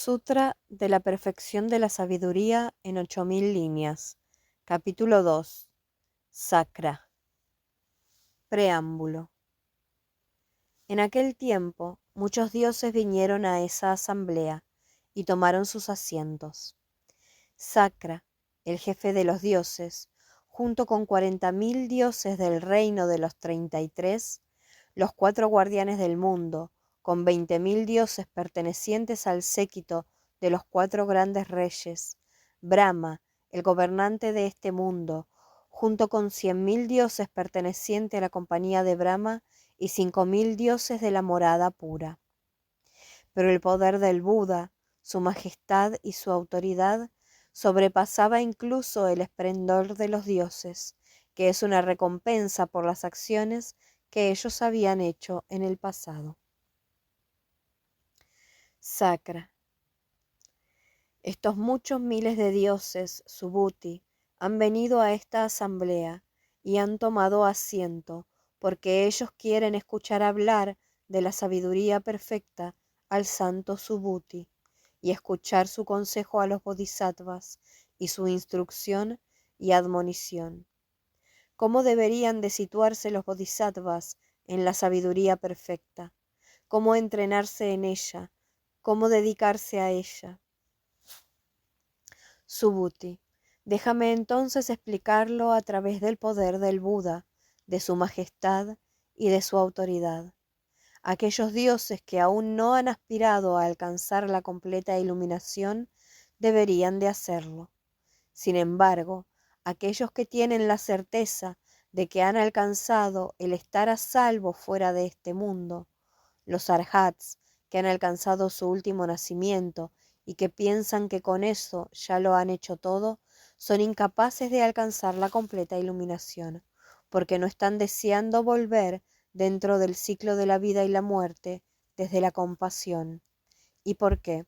Sutra de la perfección de la sabiduría en 8000 líneas. Capítulo 2. Sacra. Preámbulo. En aquel tiempo, muchos dioses vinieron a esa asamblea y tomaron sus asientos. Sacra, el jefe de los dioses, junto con 40.000 dioses del reino de los 33, los 4 guardianes del mundo, con 20.000 dioses pertenecientes al séquito de los 4 grandes reyes, Brahma, el gobernante de este mundo, junto con 100.000 dioses pertenecientes a la compañía de Brahma y 5.000 dioses de la morada pura. Pero el poder del Buda, su majestad y su autoridad sobrepasaba incluso el esplendor de los dioses, que es una recompensa por las acciones que ellos habían hecho en el pasado. Sacra. Estos muchos miles de dioses, Subhuti, han venido a esta asamblea y han tomado asiento porque ellos quieren escuchar hablar de la sabiduría perfecta al santo Subhuti y escuchar su consejo a los bodhisattvas y su instrucción y admonición. ¿Cómo deberían de situarse los bodhisattvas en la sabiduría perfecta? ¿Cómo entrenarse en ella? ¿Cómo dedicarse a ella? Subhuti, déjame entonces explicarlo a través del poder del Buda, de su majestad y de su autoridad. Aquellos dioses que aún no han aspirado a alcanzar la completa iluminación deberían de hacerlo. Sin embargo, aquellos que tienen la certeza de que han alcanzado el estar a salvo fuera de este mundo, los arhats que han alcanzado su último nacimiento y que piensan que con eso ya lo han hecho todo, son incapaces de alcanzar la completa iluminación, porque no están deseando volver dentro del ciclo de la vida y la muerte desde la compasión. ¿Y por qué?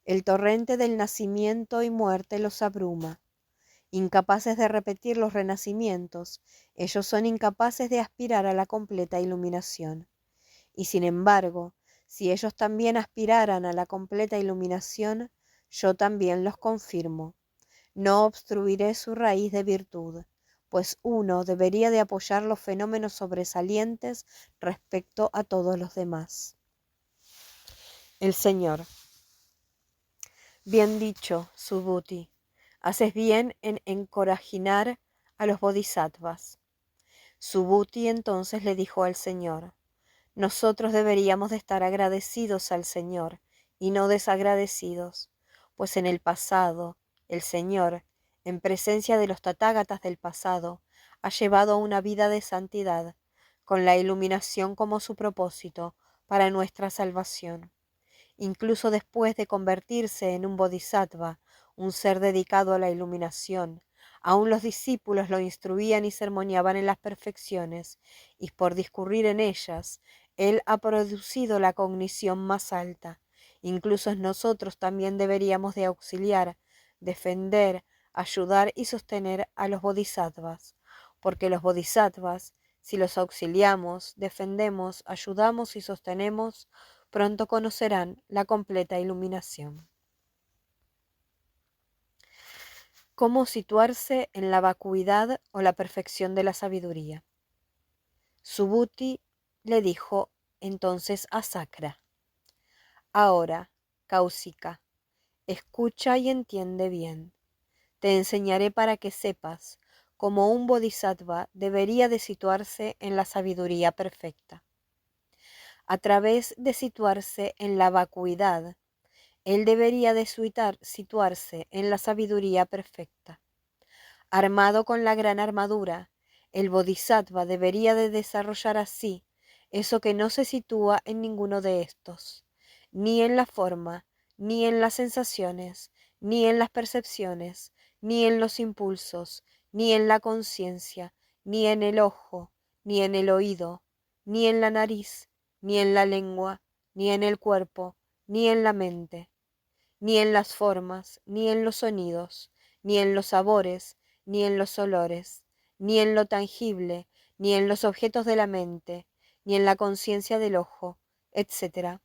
El torrente del nacimiento y muerte los abruma. Incapaces de repetir los renacimientos, ellos son incapaces de aspirar a la completa iluminación. Y sin embargo, si ellos también aspiraran a la completa iluminación, yo también los confirmo. No obstruiré su raíz de virtud, pues uno debería de apoyar los fenómenos sobresalientes respecto a todos los demás. El Señor. Bien dicho, Subhuti. Haces bien en encorajinar a los bodhisattvas. Subhuti entonces le dijo al Señor: nosotros deberíamos de estar agradecidos al Señor y no desagradecidos, pues en el pasado, el Señor, en presencia de los tathagatas del pasado, ha llevado una vida de santidad, con la iluminación como su propósito para nuestra salvación. Incluso después de convertirse en un bodhisattva, un ser dedicado a la iluminación, aún los discípulos lo instruían y sermoneaban en las perfecciones, y por discurrir en ellas, él ha producido la cognición más alta. Incluso nosotros también deberíamos de auxiliar, defender, ayudar y sostener a los bodhisattvas, porque los bodhisattvas, si los auxiliamos, defendemos, ayudamos y sostenemos, pronto conocerán la completa iluminación. ¿Cómo situarse en la vacuidad o la perfección de la sabiduría? Subhuti le dijo entonces a Sacra: ahora, Cáusica, escucha y entiende bien. Te enseñaré para que sepas cómo un bodhisattva debería de situarse en la sabiduría perfecta. A través de situarse en la vacuidad, él debería de situarse en la sabiduría perfecta. Armado con la gran armadura, el bodhisattva debería de desarrollar así eso que no se sitúa en ninguno de estos, ni en la forma, ni en las sensaciones, ni en las percepciones, ni en los impulsos, ni en la conciencia, ni en el ojo, ni en el oído, ni en la nariz, ni en la lengua, ni en el cuerpo, ni en la mente, ni en las formas, ni en los sonidos, ni en los sabores, ni en los olores, ni en lo tangible, ni en los objetos de la mente, ni en la conciencia del ojo, etc.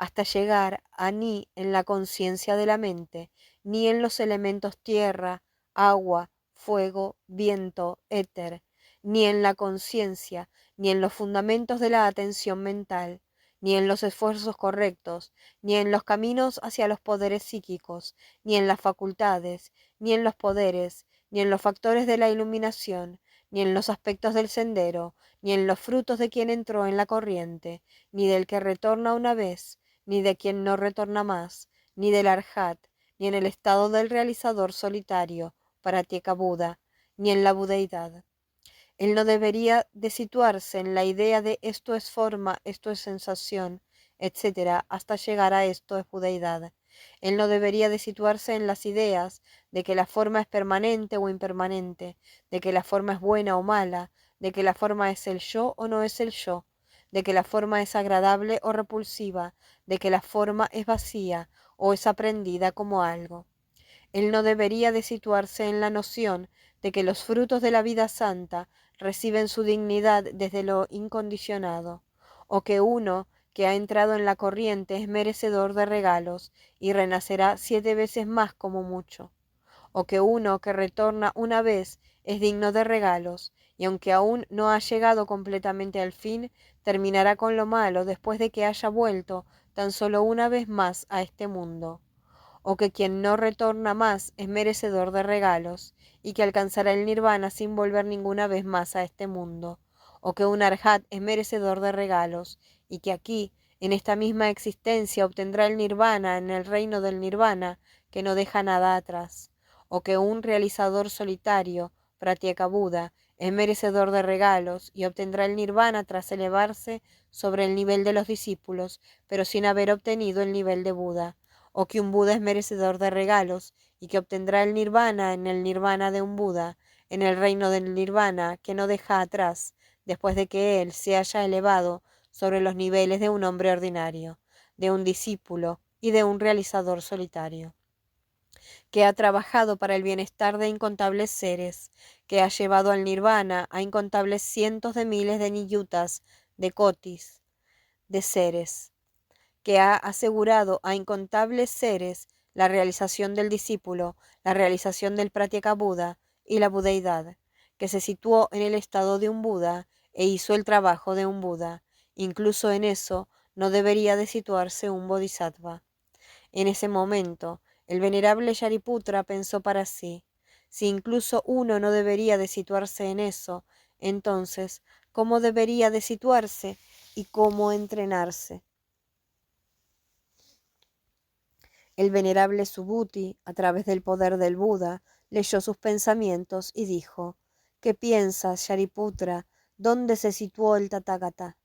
hasta llegar a ni en la conciencia de la mente, ni en los elementos tierra, agua, fuego, viento, éter, ni en la conciencia, ni en los fundamentos de la atención mental, ni en los esfuerzos correctos, ni en los caminos hacia los poderes psíquicos, ni en las facultades, ni en los poderes, ni en los factores de la iluminación, ni en los aspectos del sendero, ni en los frutos de quien entró en la corriente, ni del que retorna una vez, ni de quien no retorna más, ni del arhat, ni en el estado del realizador solitario, Pratyeka Buda, ni en la budeidad. Él no debería de situarse en la idea de esto es forma, esto es sensación, etc., hasta llegar a esto es budeidad. Él no debería de situarse en las ideas de que la forma es permanente o impermanente, de que la forma es buena o mala, de que la forma es el yo o no es el yo, de que la forma es agradable o repulsiva, de que la forma es vacía o es aprendida como algo. Él no debería de situarse en la noción de que los frutos de la vida santa reciben su dignidad desde lo incondicionado, o que uno que ha entrado en la corriente es merecedor de regalos y renacerá 7 veces más como mucho, o que uno que retorna una vez es digno de regalos, y aunque aún no ha llegado completamente al fin, terminará con lo malo después de que haya vuelto tan solo una vez más a este mundo, o que quien no retorna más es merecedor de regalos, y que alcanzará el nirvana sin volver ninguna vez más a este mundo, o que un arhat es merecedor de regalos, y que aquí, en esta misma existencia, obtendrá el nirvana en el reino del nirvana, que no deja nada atrás, o que un realizador solitario, Pratyeka Buda, es merecedor de regalos, y obtendrá el nirvana tras elevarse sobre el nivel de los discípulos, pero sin haber obtenido el nivel de Buda, o que un Buda es merecedor de regalos y que obtendrá el nirvana en el nirvana de un Buda, en el reino del nirvana que no deja atrás, después de que él se haya elevado sobre los niveles de un hombre ordinario, de un discípulo y de un realizador solitario, que ha trabajado para el bienestar de incontables seres, que ha llevado al nirvana a incontables cientos de miles de niyutas, de kotis, de seres, que ha asegurado a incontables seres la realización del discípulo, la realización del Pratyeka Buda y la budeidad, que se situó en el estado de un Buda e hizo el trabajo de un Buda. Incluso en eso no debería de situarse un Bodhisattva. En ese momento, el venerable Shariputra pensó para sí, si incluso uno no debería de situarse en eso, entonces, ¿cómo debería de situarse y cómo entrenarse? El venerable Subhuti, a través del poder del Buda, leyó sus pensamientos y dijo: ¿Qué piensas, Shariputra? ¿Dónde se situó el Tathagata?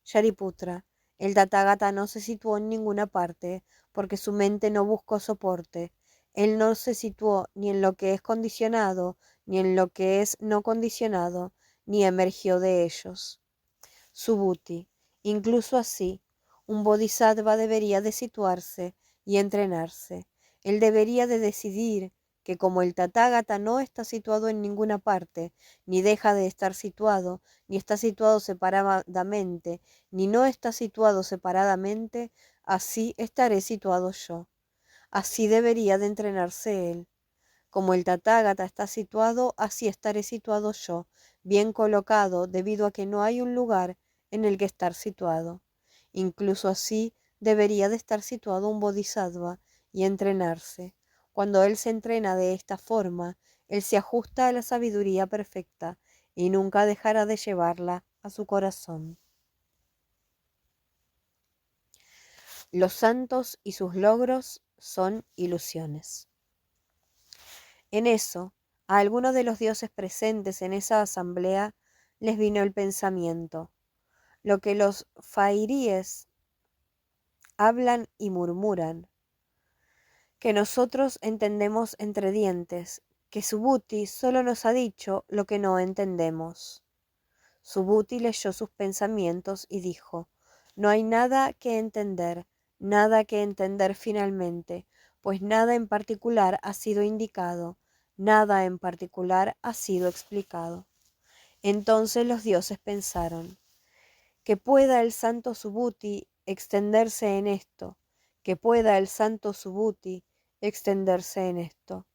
Shariputra: el Tathagata no se situó en ninguna parte, porque su mente no buscó soporte. Él no se situó ni en lo que es condicionado, ni en lo que es no condicionado, ni emergió de ellos. Subhuti: incluso así, un bodhisattva debería de situarse y entrenarse. Él debería de decidir que como el Tathagata no está situado en ninguna parte, ni deja de estar situado, ni está situado separadamente, ni no está situado separadamente, así estaré situado yo. Así debería de entrenarse él. Como el Tathagata está situado, así estaré situado yo, bien colocado, debido a que no hay un lugar en el que estar situado. Incluso así debería de estar situado un bodhisattva y entrenarse. Cuando él se entrena de esta forma, él se ajusta a la sabiduría perfecta y nunca dejará de llevarla a su corazón. Los santos y sus logros son ilusiones. En eso, a algunos de los dioses presentes en esa asamblea les vino el pensamiento: lo que los fairíes hablan y murmuran, que nosotros entendemos entre dientes, que Subhuti solo nos ha dicho lo que no entendemos. Subhuti leyó sus pensamientos y dijo: no hay nada que entender finalmente, pues nada en particular ha sido indicado, nada en particular ha sido explicado. Entonces los dioses pensaron: Que pueda el santo Subhuti extenderse en esto, que pueda el santo Subhuti extenderse en esto.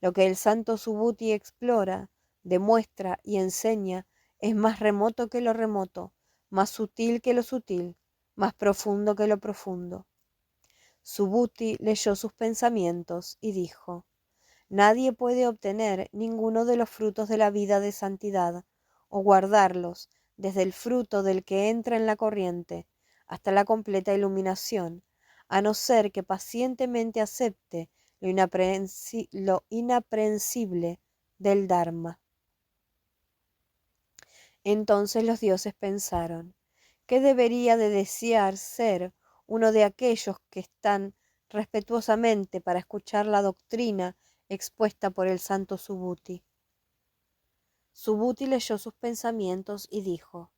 Lo que el santo Subhuti explora, demuestra y enseña es más remoto que lo remoto, más sutil que lo sutil, más profundo que lo profundo. Subhuti leyó sus pensamientos y dijo: nadie puede obtener ninguno de los frutos de la vida de santidad o guardarlos desde el fruto del que entra en la corriente hasta la completa iluminación, a no ser que pacientemente acepte lo inaprehensible del Dharma. Entonces los dioses pensaron: ¿qué debería de desear ser uno de aquellos que están respetuosamente para escuchar la doctrina expuesta por el santo Subhuti? Subhuti leyó sus pensamientos y dijo: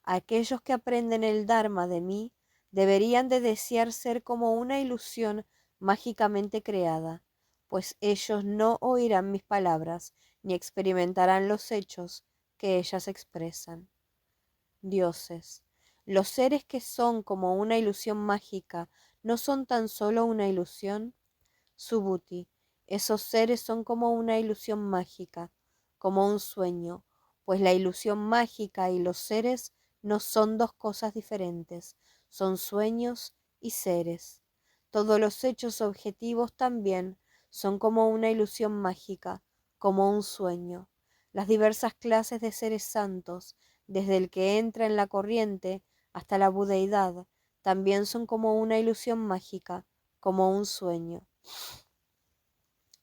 aquellos que aprenden el Dharma de mí deberían de desear ser como una ilusión mágicamente creada, pues ellos no oirán mis palabras ni experimentarán los hechos que ellas expresan. Dioses, los seres que son como una ilusión mágica, ¿no son tan solo una ilusión? Subhuti, esos seres son como una ilusión mágica, como un sueño, pues la ilusión mágica y los seres no son dos cosas diferentes, son sueños y seres. Todos los hechos objetivos también son como una ilusión mágica, como un sueño. Las diversas clases de seres santos, desde el que entra en la corriente hasta la budeidad, también son como una ilusión mágica, como un sueño.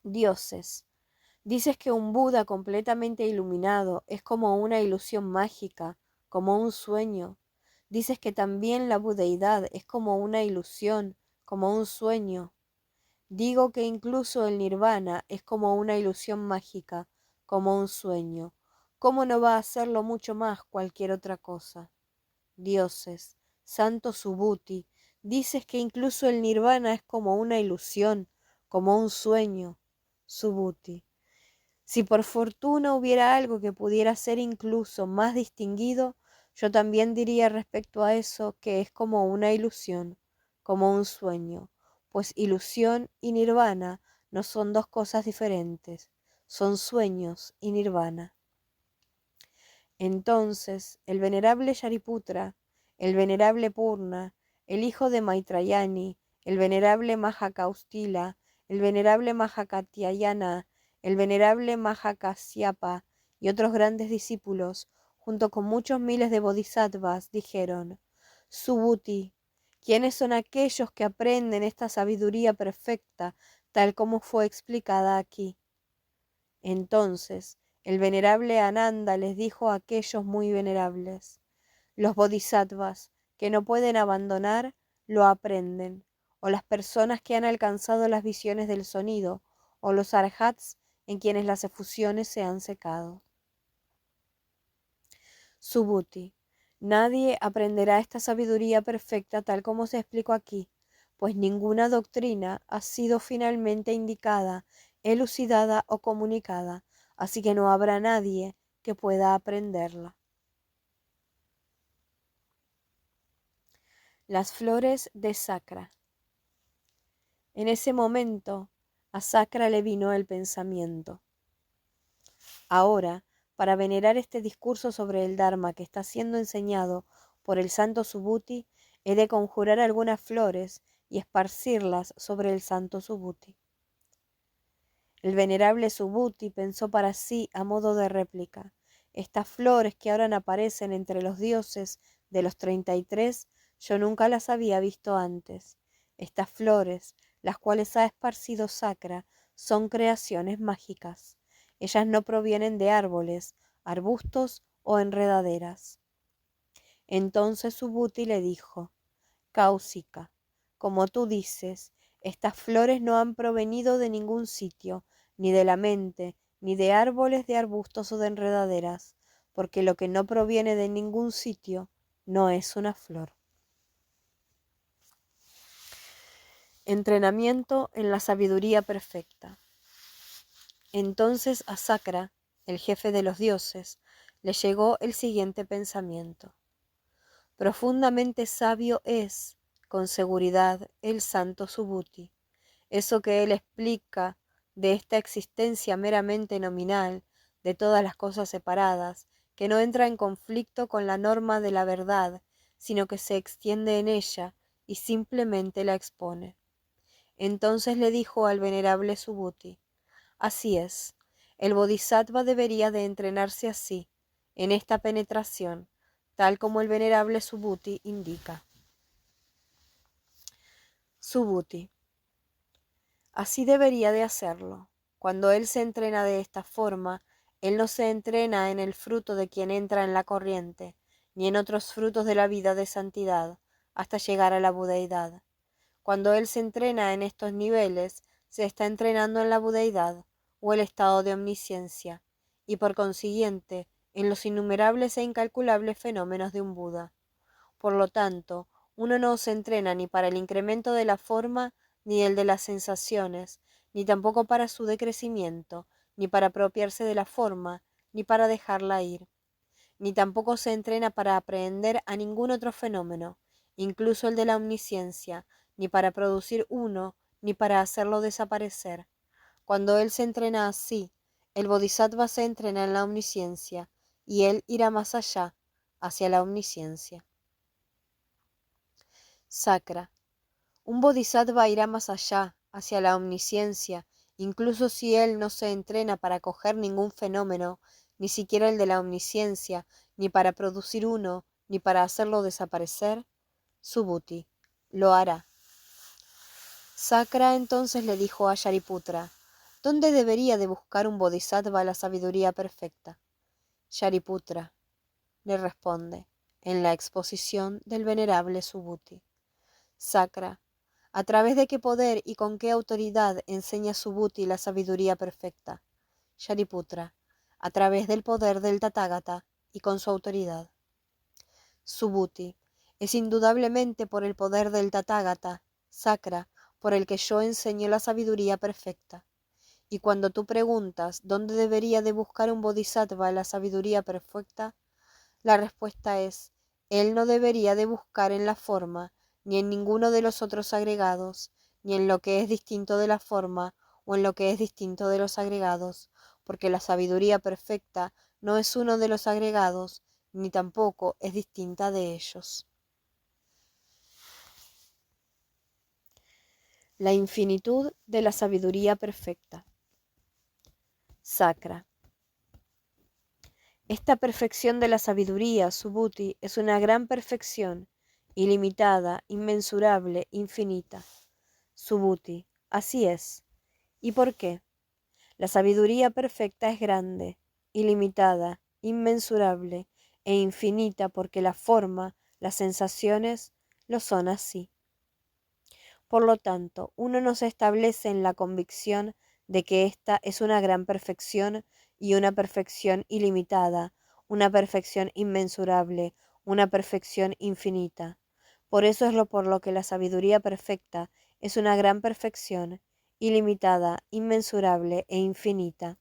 Dioses, dices que un Buda completamente iluminado es como una ilusión mágica, como un sueño. Dices que también la budeidad es como una ilusión, como un sueño. Digo que incluso el nirvana es como una ilusión mágica, como un sueño. ¿Cómo no va a serlo mucho más cualquier otra cosa? Dioses, santo Subhuti, dices que incluso el nirvana es como una ilusión, como un sueño. Subhuti, si por fortuna hubiera algo que pudiera ser incluso más distinguido, yo también diría respecto a eso que es como una ilusión, como un sueño, pues ilusión y nirvana no son dos cosas diferentes, son sueños y nirvana. Entonces el venerable Shariputra, el venerable Purna, el hijo de Maitrayani, el venerable Mahakaustila, el venerable Mahakatyayana, el venerable Mahakasyapa y otros grandes discípulos, junto con muchos miles de bodhisattvas, dijeron: Subhuti, ¿quiénes son aquellos que aprenden esta sabiduría perfecta tal como fue explicada aquí? Entonces el venerable Ananda les dijo a aquellos muy venerables: los bodhisattvas que no pueden abandonar lo aprenden, o las personas que han alcanzado las visiones del sonido, o los arhats en quienes las efusiones se han secado. Subhuti, nadie aprenderá esta sabiduría perfecta tal como se explicó aquí, pues ninguna doctrina ha sido finalmente indicada, elucidada o comunicada, así que no habrá nadie que pueda aprenderla. Las flores de Sakra. En ese momento a Sakra le vino el pensamiento: ahora, para venerar este discurso sobre el Dharma que está siendo enseñado por el santo Subhuti, he de conjurar algunas flores y esparcirlas sobre el santo Subhuti. El venerable Subhuti pensó para sí a modo de réplica: estas flores que ahora aparecen entre los dioses de los 33, yo nunca las había visto antes. Estas flores, las cuales ha esparcido Sakra, son creaciones mágicas. Ellas no provienen de árboles, arbustos o enredaderas. Entonces Subhuti le dijo: Cáusica, como tú dices, estas flores no han provenido de ningún sitio, ni de la mente, ni de árboles, de arbustos o de enredaderas, porque lo que no proviene de ningún sitio no es una flor. Entrenamiento en la sabiduría perfecta. Entonces a Sakra, el jefe de los dioses, le llegó el siguiente pensamiento: Profundamente sabio es, con seguridad, el santo Subhuti. Eso que él explica de esta existencia meramente nominal de todas las cosas separadas, que no entra en conflicto con la norma de la verdad, sino que se extiende en ella y simplemente la expone. Entonces le dijo al venerable Subhuti: así es, el bodhisattva debería de entrenarse así, en esta penetración, tal como el venerable Subhuti indica. Subhuti: así debería de hacerlo. Cuando él se entrena de esta forma, él no se entrena en el fruto de quien entra en la corriente, ni en otros frutos de la vida de santidad, hasta llegar a la budeidad. Cuando él se entrena en estos niveles, se está entrenando en la budeidad, o el estado de omnisciencia, y por consiguiente, en los innumerables e incalculables fenómenos de un Buda. Por lo tanto, uno no se entrena ni para el incremento de la forma, ni el de las sensaciones, ni tampoco para su decrecimiento, ni para apropiarse de la forma, ni para dejarla ir. Ni tampoco se entrena para aprehender a ningún otro fenómeno, incluso el de la omnisciencia, ni para producir uno, ni para hacerlo desaparecer. Cuando él se entrena así, el bodhisattva se entrena en la omnisciencia, y él irá más allá, hacia la omnisciencia. Sacra: un bodhisattva irá más allá, hacia la omnisciencia, incluso si él no se entrena para coger ningún fenómeno, ni siquiera el de la omnisciencia, ni para producir uno, ni para hacerlo desaparecer. Subhuti: lo hará. Sacra entonces le dijo a Shariputra: ¿dónde debería de buscar un bodhisattva la sabiduría perfecta? Shariputra le responde: en la exposición del venerable Subhuti. Sacra: ¿a través de qué poder y con qué autoridad enseña Subhuti la sabiduría perfecta? Shariputra: a través del poder del Tathagata y con su autoridad. Subhuti: es indudablemente por el poder del Tathagata, Sacra, por el que yo enseño la sabiduría perfecta. Y cuando tú preguntas dónde debería de buscar un bodhisattva la sabiduría perfecta, la respuesta es: él no debería de buscar en la forma, ni en ninguno de los otros agregados, ni en lo que es distinto de la forma, o en lo que es distinto de los agregados, porque la sabiduría perfecta no es uno de los agregados, ni tampoco es distinta de ellos. La infinitud de la sabiduría perfecta. Sacra: esta perfección de la sabiduría, Subhuti, es una gran perfección, ilimitada, inmensurable, infinita. Subhuti: así es. ¿Y por qué? La sabiduría perfecta es grande, ilimitada, inmensurable e infinita porque la forma, las sensaciones, lo son así. Por lo tanto, uno no se establece en la convicción de que esta es una gran perfección y una perfección ilimitada, una perfección inmensurable, una perfección infinita. Por eso es por lo que la sabiduría perfecta es una gran perfección, ilimitada, inmensurable e infinita.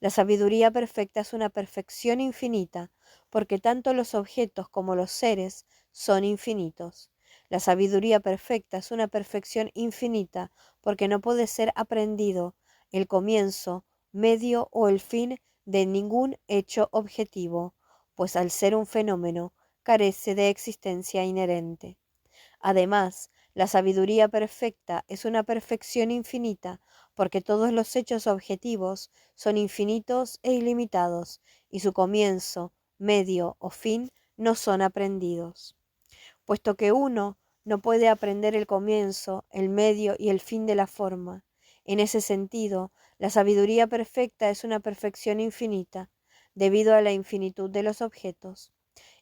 La sabiduría perfecta es una perfección infinita, porque tanto los objetos como los seres son infinitos. La sabiduría perfecta es una perfección infinita, porque no puede ser aprendido el comienzo, medio o el fin de ningún hecho objetivo, pues al ser un fenómeno, carece de existencia inherente. Además, la sabiduría perfecta es una perfección infinita, porque todos los hechos objetivos son infinitos e ilimitados, y su comienzo, medio o fin no son aprendidos. Puesto que uno no puede aprender el comienzo, el medio y el fin de la forma. En ese sentido, la sabiduría perfecta es una perfección infinita, debido a la infinitud de los objetos.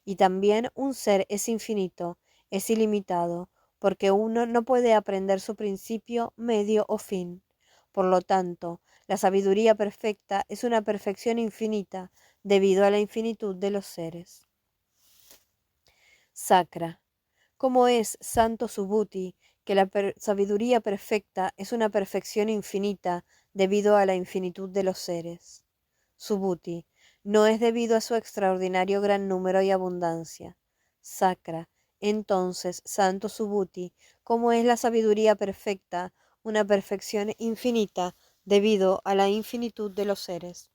Y también un ser es infinito, es ilimitado, porque uno no puede aprender su principio, medio o fin. Por lo tanto, la sabiduría perfecta es una perfección infinita, debido a la infinitud de los seres. Sacra: ¿cómo es, santo Subhuti, que la sabiduría perfecta es una perfección infinita, debido a la infinitud de los seres? Subhuti: no es debido a su extraordinario gran número y abundancia. Sacra. Entonces, Santo Subhuti, como es la sabiduría perfecta, una perfección infinita debido a la infinitud de los seres.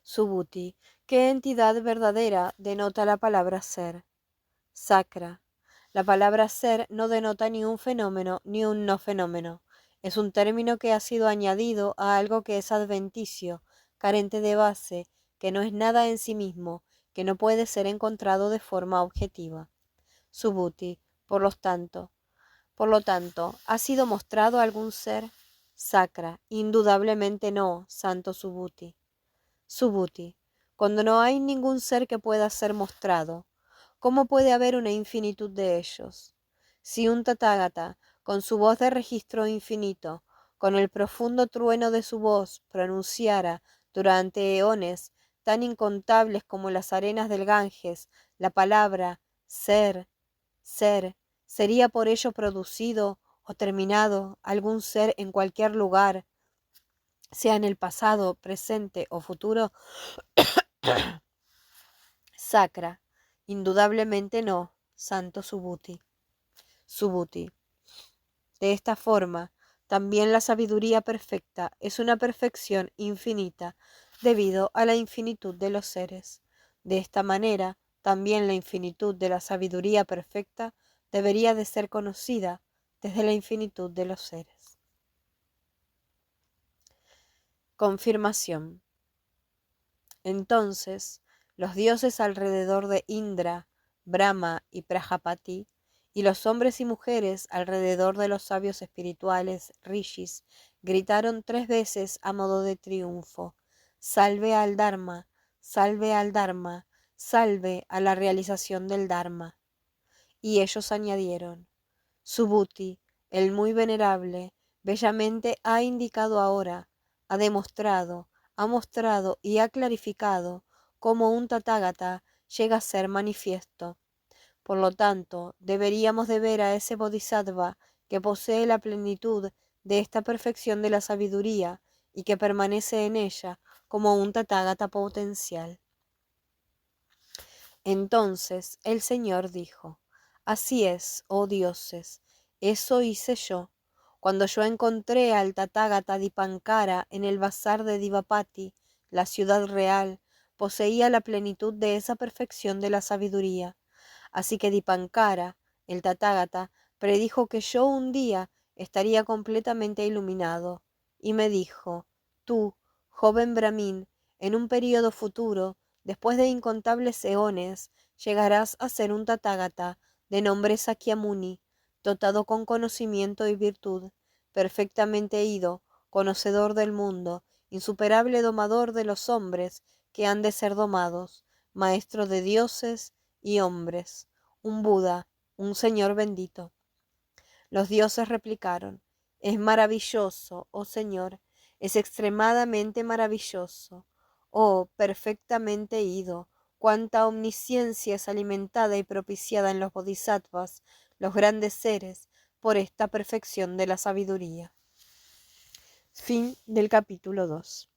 Subhuti, ¿qué entidad verdadera denota la palabra ser? Sacra. La palabra ser no denota ni un fenómeno ni un no fenómeno. Es un término que ha sido añadido a algo que es adventicio, carente de base, que no es nada en sí mismo, que no puede ser encontrado de forma objetiva. Subhuti, por lo tanto, ¿ha sido mostrado algún ser? Sacra, indudablemente no, Santo Subhuti. Subhuti, cuando no hay ningún ser que pueda ser mostrado, ¿cómo puede haber una infinitud de ellos? Si un Tathagata, con su voz de registro infinito, con el profundo trueno de su voz, pronunciara durante eones tan incontables como las arenas del Ganges la palabra ser, ser, sería por ello producido o terminado algún ser en cualquier lugar, sea en el pasado, presente o futuro. Sacra, indudablemente no, Santo Subhuti. Subhuti. De esta forma, también la sabiduría perfecta es una perfección infinita debido a la infinitud de los seres. De esta manera, también la infinitud de la sabiduría perfecta debería de ser conocida desde la infinitud de los seres. Confirmación. Entonces, los dioses alrededor de Indra, Brahma y Prajapati, y los hombres y mujeres alrededor de los sabios espirituales rishis, gritaron 3 veces a modo de triunfo: salve al Dharma, salve al Dharma, salve a la realización del Dharma. Y ellos añadieron: Subhuti, el muy venerable, bellamente ha indicado ahora, ha mostrado y ha clarificado cómo un Tathagata llega a ser manifiesto. Por lo tanto, deberíamos de ver a ese Bodhisattva que posee la plenitud de esta perfección de la sabiduría y que permanece en ella como un Tathagata potencial. Entonces el Señor dijo: así es, oh dioses, eso hice yo, cuando yo encontré al Tathagata Dipankara en el bazar de Divapati, la ciudad real, poseía la plenitud de esa perfección de la sabiduría. Así que Dipankara, el Tathagata, predijo que yo un día estaría completamente iluminado, y me dijo: tú, joven Brahmin, en un período futuro, después de incontables eones, llegarás a ser un Tathagata de nombre Sakyamuni, dotado con conocimiento y virtud, perfectamente ido, conocedor del mundo, insuperable domador de los hombres que han de ser domados, maestro de dioses y hombres, un Buda, un Señor bendito. Los dioses replicaron: es maravilloso, oh Señor, es extremadamente maravilloso. Oh, perfectamente ido, cuánta omnisciencia es alimentada y propiciada en los bodhisattvas, los grandes seres, por esta perfección de la sabiduría. Fin del capítulo 2.